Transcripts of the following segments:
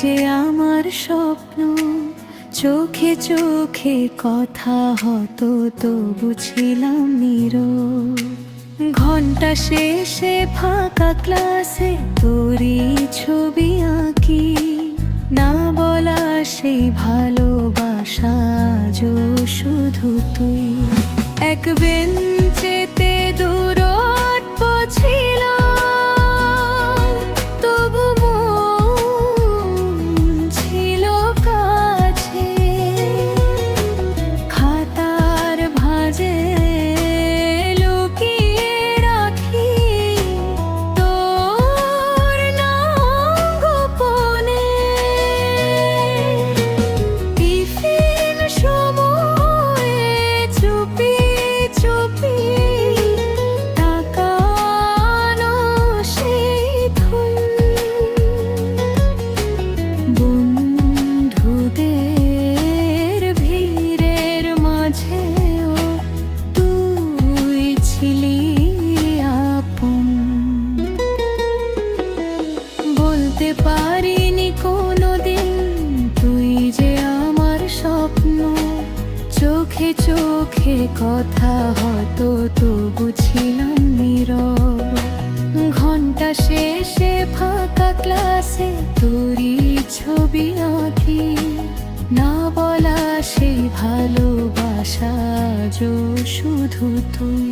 যে আমার স্বপ্ন, চোখে চোখে কথা হতো তবু ছিলাম নীরব। ঘন্টা শেষে ফাঁকা ক্লাসে তোরই ছবি আঁকি, না বলা সেই ভালোবাসা আজও শুধু তুই। এক বেঞ্চেতে দূরত্ব ছিল, তবু মন ছিল কাছে। খাতার ভাঁজে লুকিয়ে রাখি তোর নাম গোপনে। টিফিন সময়ে চুপি চুপি তাকানো সেই ধুল। বন্ধুদের ভিড়ের মাঝেও তুই ছিলি আপন। বলতে পারিনি কোনোদিন তুই যে আমার স্বপ্ন, চোখে চোখে কথা হতো তবু ছিলাম নীরব। ঘন্টা শেষে ফাঁকা ক্লাসে তোরই ছবি আঁকি, না বলা সেই ভালোবাসা আজও শুধু তুই।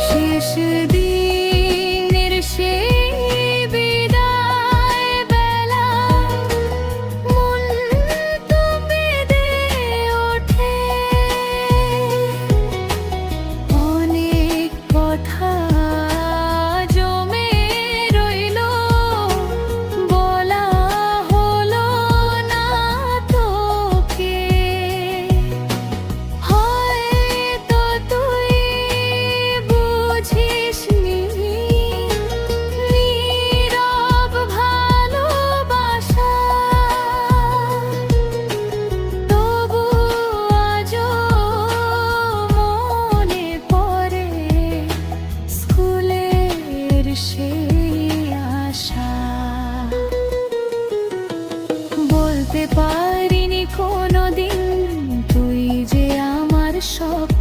শেষ দিনের সেই বিদায় বেলা মন তো বেঁধে ওঠে। অনেক কথা জমে রইল, বলা হলো না তোকে। হয়তো তুই বুঝিসনি নীরব ভালোবাসা, তবু আজও মনে পড়ে স্কুলের সেই আশা। বলতে পারিনি কোনোদিন তুই যে আমার স্বপ্ন,